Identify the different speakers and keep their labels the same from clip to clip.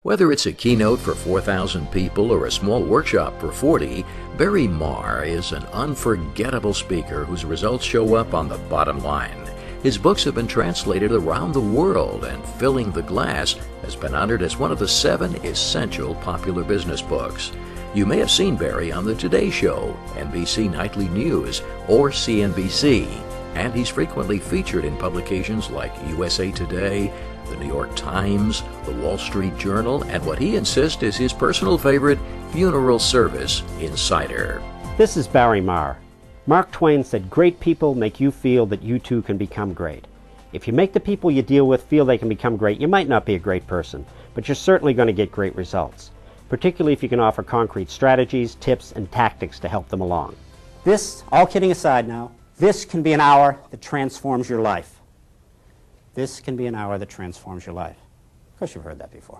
Speaker 1: Whether it's a keynote for 4,000 people or a small workshop for 40, Barry Marr is an unforgettable speaker whose results show up on the bottom line. His books have been translated around the world, and Filling the Glass has been honored as one of the 7 essential popular business books. You may have seen Barry on The Today Show, NBC Nightly News, or CNBC, and he's frequently featured in publications like USA Today, the New York Times, the Wall Street Journal, and what he insists is his personal favorite, Funeral Service Insider.
Speaker 2: This is Barry Marr. Mark Twain said, "Great people make you feel that you too can become great." If you make the people you deal with feel they can become great, you might not be a great person, but you're certainly going to get great results, particularly if you can offer concrete strategies, tips, and tactics to help them along. This, all kidding aside now, this can be an hour that transforms your life. This can be an hour that transforms your life. Of course you've heard that before.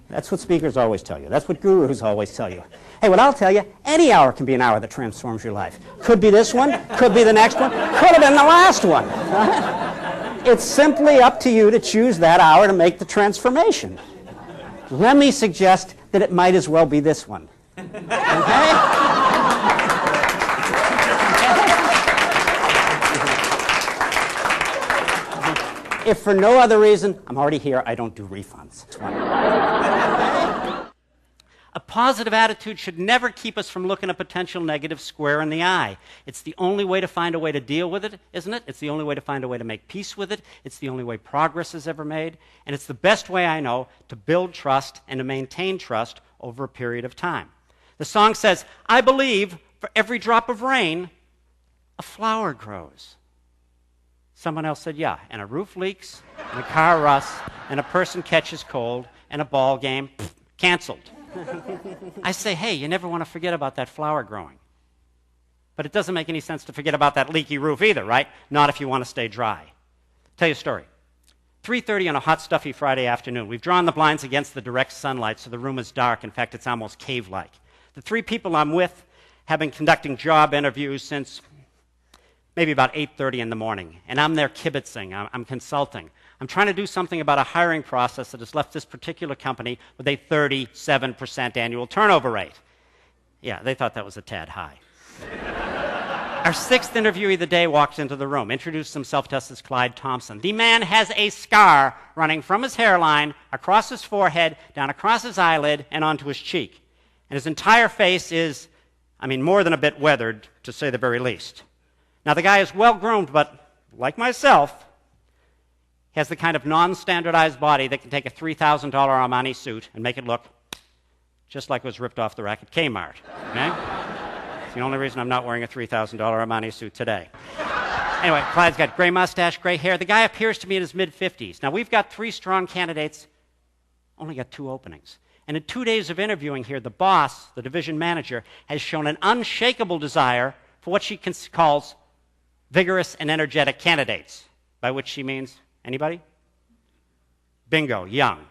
Speaker 2: That's what speakers always tell you. That's what gurus always tell you. Hey, what I'll tell you, any hour can be an hour that transforms your life. Could be this one, could be the next one, could have been the last one. It's simply up to you to choose that hour to make the transformation. Let me suggest that it might as well be this one. Okay? If for no other reason, I'm already here, I don't do refunds. A positive attitude should never keep us from looking a potential negative square in the eye. It's the only way to find a way to deal with it, isn't it? It's the only way to find a way to make peace with it. It's the only way progress is ever made. And it's the best way I know to build trust and to maintain trust over a period of time. The song says, "I believe for every drop of rain, a flower grows." Someone else said, yeah, and a roof leaks, and a car rusts, and a person catches cold, and a ball game, canceled. I say, hey, you never want to forget about that flower growing. But it doesn't make any sense to forget about that leaky roof either, right? Not if you want to stay dry. Tell you a story. 3:30 on a hot, stuffy Friday afternoon. We've drawn the blinds against the direct sunlight, so the room is dark. In fact, it's almost cave-like. The 3 people I'm with have been conducting job interviews since maybe about 8:30 in the morning, and I'm there kibitzing, I'm consulting. I'm trying to do something about a hiring process that has left this particular company with a 37% annual turnover rate. Yeah, they thought that was a tad high. Our 6th interviewee of the day walks into the room, introduced himself to us as Clyde Thompson. The man has a scar running from his hairline, across his forehead, down across his eyelid, and onto his cheek. And his entire face is, more than a bit weathered, to say the very least. Now, the guy is well-groomed, but like myself, he has the kind of non-standardized body that can take a $3,000 Armani suit and make it look just like it was ripped off the rack at Kmart. Okay? It's the only reason I'm not wearing a $3,000 Armani suit today. Anyway, Clyde's got gray mustache, gray hair. The guy appears to be in his mid-50s. Now, we've got 3 strong candidates, only got 2 openings. And in 2 days of interviewing here, the boss, the division manager, has shown an unshakable desire for what she calls vigorous and energetic candidates, by which she means, anybody? Bingo, young.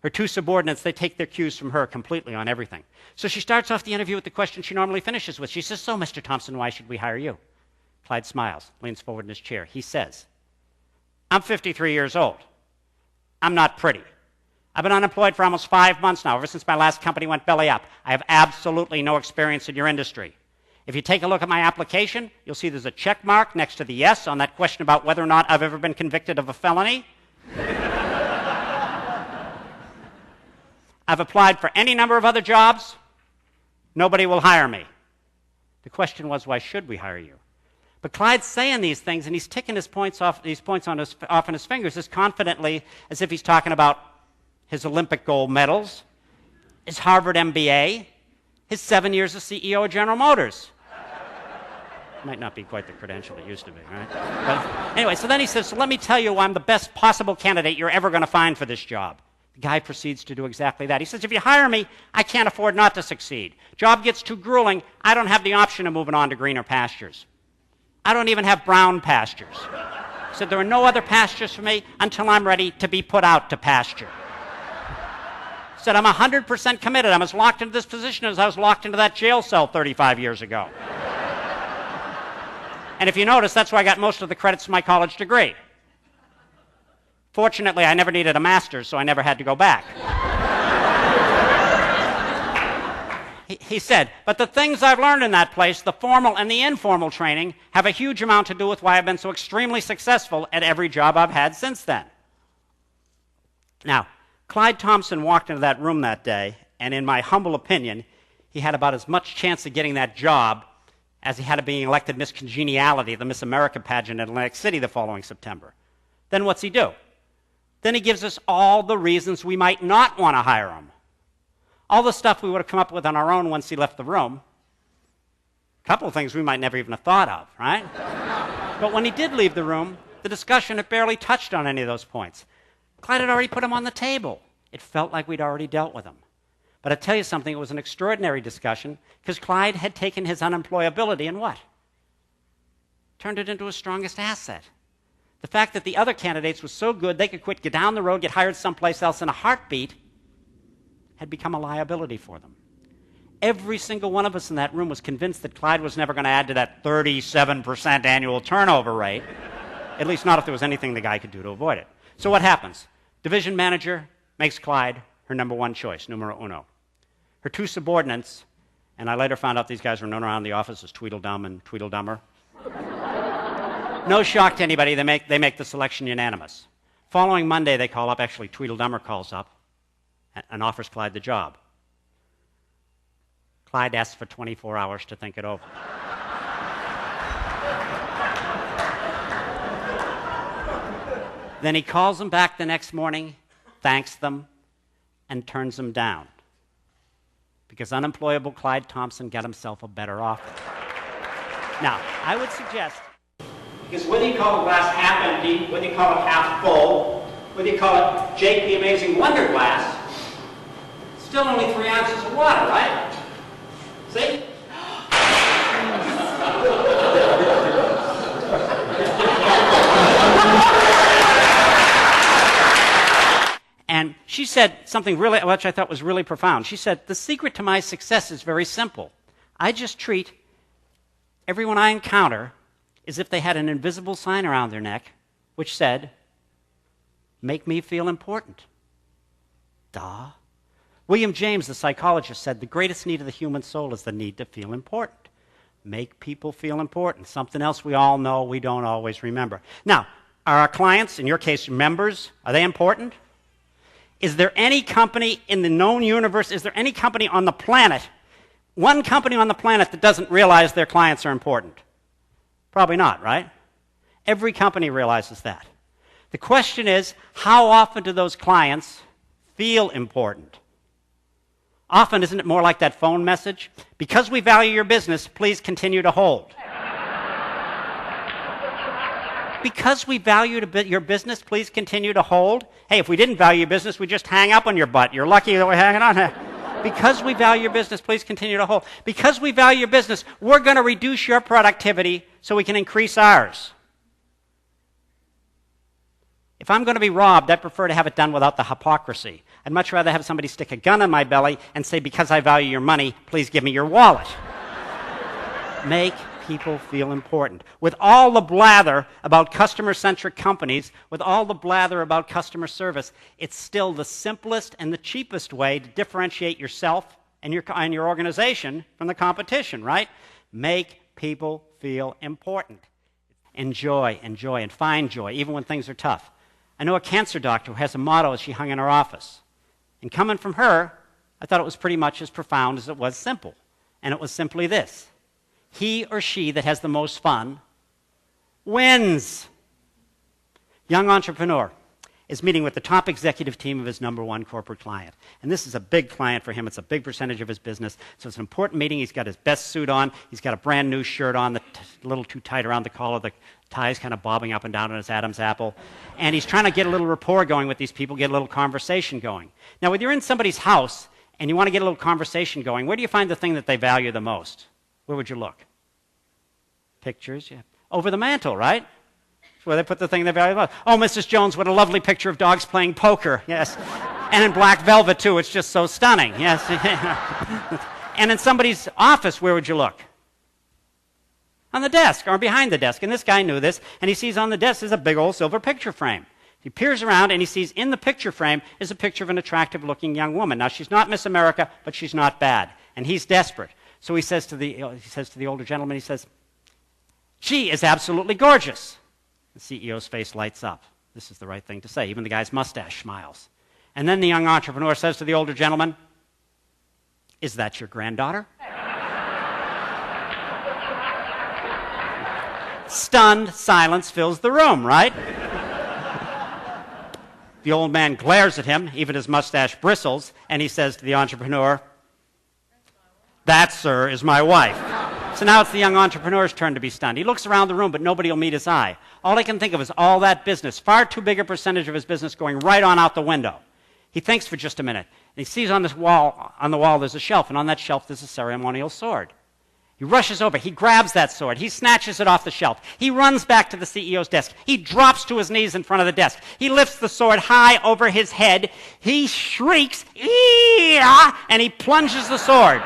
Speaker 2: Her 2 subordinates, they take their cues from her completely on everything. So she starts off the interview with the question she normally finishes with. She says, "So, Mr. Thompson, why should we hire you?" Clyde smiles, leans forward in his chair. He says, "I'm 53 years old. I'm not pretty. I've been unemployed for almost 5 months now, ever since my last company went belly up. I have absolutely no experience in your industry. If you take a look at my application, you'll see there's a check mark next to the yes on that question about whether or not I've ever been convicted of a felony. I've applied for any number of other jobs. Nobody will hire me." The question was, why should we hire you? But Clyde's saying these things, and he's ticking his points off on his fingers as confidently as if he's talking about his Olympic gold medals, his Harvard MBA, his 7 years as CEO of General Motors. Might not be quite the credential it used to be, right? But anyway, so then he says, "So let me tell you why I'm the best possible candidate you're ever going to find for this job." The guy proceeds to do exactly that. He says, "If you hire me, I can't afford not to succeed. Job gets too grueling, I don't have the option of moving on to greener pastures. I don't even have brown pastures." He said, "There are no other pastures for me until I'm ready to be put out to pasture." He said, "I'm 100% committed. I'm as locked into this position as I was locked into that jail cell 35 years ago. And if you notice, that's where I got most of the credits for my college degree. Fortunately, I never needed a master's, so I never had to go back." He said, but the things I've learned in that place, the formal and the informal training, have a huge amount to do with why I've been so extremely successful at every job I've had since then. Now, Clyde Thompson walked into that room that day, and in my humble opinion, he had about as much chance of getting that job as he had of being elected Miss Congeniality at the Miss America pageant in Atlantic City the following September. Then what's he do? Then he gives us all the reasons we might not want to hire him. All the stuff we would have come up with on our own once he left the room. A couple of things we might never even have thought of, right? But when he did leave the room, the discussion had barely touched on any of those points. Clyde had already put them on the table. It felt like we'd already dealt with them. But I tell you something, it was an extraordinary discussion because Clyde had taken his unemployability and what? Turned it into his strongest asset. The fact that the other candidates were so good they could quit, get down the road, get hired someplace else in a heartbeat, had become a liability for them. Every single one of us in that room was convinced that Clyde was never going to add to that 37% annual turnover rate, at least not if there was anything the guy could do to avoid it. So what happens? Division manager makes Clyde her number one choice, numero uno. Her two subordinates, and I later found out these guys were known around the office as Tweedledum and Tweedledummer. No shock to anybody, they make the selection unanimous. Following Monday, they call up, actually Tweedledummer calls up and offers Clyde the job. Clyde asks for 24 hours to think it over. Then he calls them back the next morning, thanks them, and turns them down. Because unemployable Clyde Thompson got himself a better offer. Now, I would suggest, because whether you call the glass half empty, whether you call it half full, whether you call it Jake the Amazing Wonder Glass, still only 3 ounces of water, right? See? And she said something really, which I thought was really profound. She said, the secret to my success is very simple. I just treat everyone I encounter as if they had an invisible sign around their neck which said, make me feel important. Duh. William James, the psychologist, said the greatest need of the human soul is the need to feel important. Make people feel important. Something else we all know we don't always remember. Now, are our clients, in your case members, are they important? Is there any company in the known universe, is there any company on the planet, one company on the planet that doesn't realize their clients are important? Probably not, right? Every company realizes that. The question is, how often do those clients feel important? Often, isn't it more like that phone message? Because we value your business, please continue to hold. Because we value your business, please continue to hold. Hey, if we didn't value your business, we'd just hang up on your butt. You're lucky that we're hanging on. Because we value your business, please continue to hold. Because we value your business, we're going to reduce your productivity so we can increase ours. If I'm going to be robbed, I prefer to have it done without the hypocrisy. I'd much rather have somebody stick a gun in my belly and say, because I value your money, please give me your wallet. Make people feel important. With all the blather about customer-centric companies, with all the blather about customer service, it's still the simplest and the cheapest way to differentiate yourself and your organization from the competition, right? Make people feel important. Enjoy, and find joy, even when things are tough. I know a cancer doctor who has a motto she hung in her office. And coming from her, I thought it was pretty much as profound as it was simple. And it was simply this: he or she that has the most fun wins. Young entrepreneur is meeting with the top executive team of his number one corporate client. And this is a big client for him. It's a big percentage of his business. So it's an important meeting. He's got his best suit on. He's got a brand new shirt on that's a little too tight around the collar. The tie's kind of bobbing up and down on his Adam's apple. And he's trying to get a little rapport going with these people, get a little conversation going. Now, when you're in somebody's house and you want to get a little conversation going, where do you find the thing that they value the most? Where would you look? Pictures, yeah. Over the mantle, right? That's where they put the thing they value the most. Oh, Mrs. Jones, what a lovely picture of dogs playing poker. Yes. And in black velvet, too. It's just so stunning. Yes. And in somebody's office, where would you look? On the desk or behind the desk. And this guy knew this, and he sees on the desk is a big old silver picture frame. He peers around and he sees in the picture frame is a picture of an attractive-looking young woman. Now, she's not Miss America, but she's not bad. And he's desperate. So he says to the older gentleman, he says, "She is absolutely gorgeous." The CEO's face lights up. This is the right thing to say. Even the guy's mustache smiles. And then the young entrepreneur says to the older gentleman, "Is that your granddaughter?" Stunned silence fills the room, right? The old man glares at him, even his mustache bristles, and he says to the entrepreneur, "That, sir, is my wife." So now it's the young entrepreneur's turn to be stunned. He looks around the room, but nobody will meet his eye. All he can think of is all that business, far too big a percentage of his business going right on out the window. He thinks for just a minute, and he sees on the wall there's a shelf, and on that shelf there's a ceremonial sword. He rushes over. He grabs that sword. He snatches it off the shelf. He runs back to the CEO's desk. He drops to his knees in front of the desk. He lifts the sword high over his head. He shrieks, "Ee-ah!" and he plunges the sword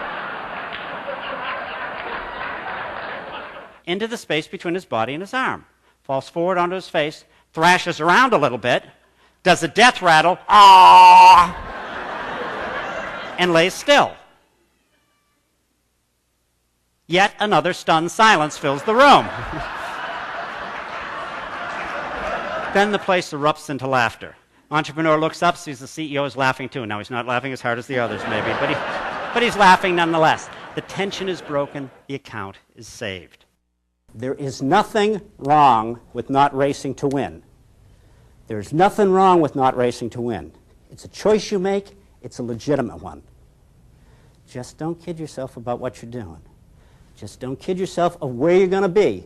Speaker 2: into the space between his body and his arm. Falls forward onto his face, thrashes around a little bit, does a death rattle, "Ah!" and lays still. Yet another stunned silence fills the room. Then the place erupts into laughter. Entrepreneur looks up, sees the CEO is laughing too. Now, he's not laughing as hard as the others, maybe, but he's laughing nonetheless. The tension is broken. The account is saved. There is nothing wrong with not racing to win. There's nothing wrong with not racing to win. It's a choice you make. It's a legitimate one. Just don't kid yourself about what you're doing. Just don't kid yourself of where you're going to be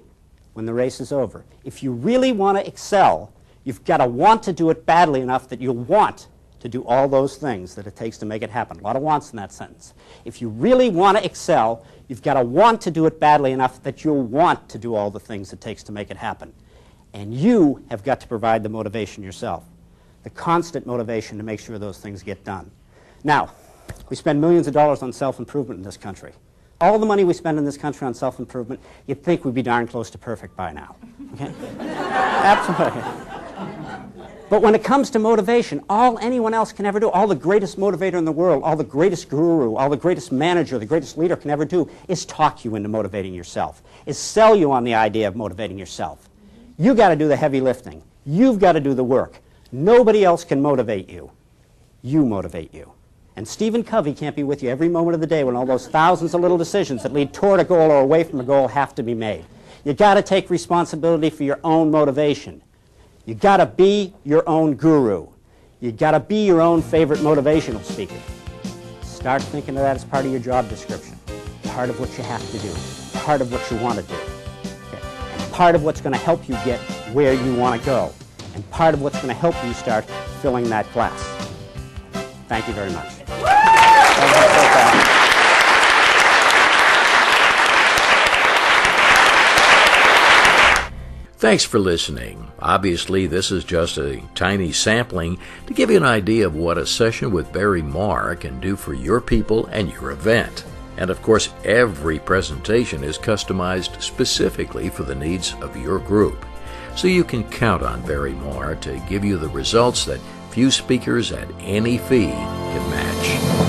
Speaker 2: when the race is over. If you really want to excel, you've got to want to do it badly enough that you'll want to do all those things that it takes to make it happen. A lot of wants in that sentence. If you really want to excel, you've got to want to do it badly enough that you'll want to do all the things it takes to make it happen. And you have got to provide the motivation yourself, the constant motivation to make sure those things get done. Now, we spend millions of dollars on self-improvement in this country. All the money we spend in this country on self-improvement, you'd think we'd be darn close to perfect by now. Okay? Absolutely. But when it comes to motivation, all anyone else can ever do, all the greatest motivator in the world, all the greatest guru, all the greatest manager, the greatest leader can ever do is talk you into motivating yourself, is sell you on the idea of motivating yourself. You've got to do the heavy lifting. You've got to do the work. Nobody else can motivate you. You motivate you. And Stephen Covey can't be with you every moment of the day when all those thousands of little decisions that lead toward a goal or away from a goal have to be made. You've got to take responsibility for your own motivation. You've got to be your own guru. You've got to be your own favorite motivational speaker. Start thinking of that as part of your job description, part of what you have to do, part of what you want to do, okay? And part of what's going to help you get where you want to go, and part of what's going to help you start filling that glass. Thank you very much.
Speaker 1: Thanks for listening. Obviously, this is just a tiny sampling to give you an idea of what a session with Barry Marr can do for your people and your event. And of course, every presentation is customized specifically for the needs of your group. So you can count on Barry Marr to give you the results that few speakers at any fee can match.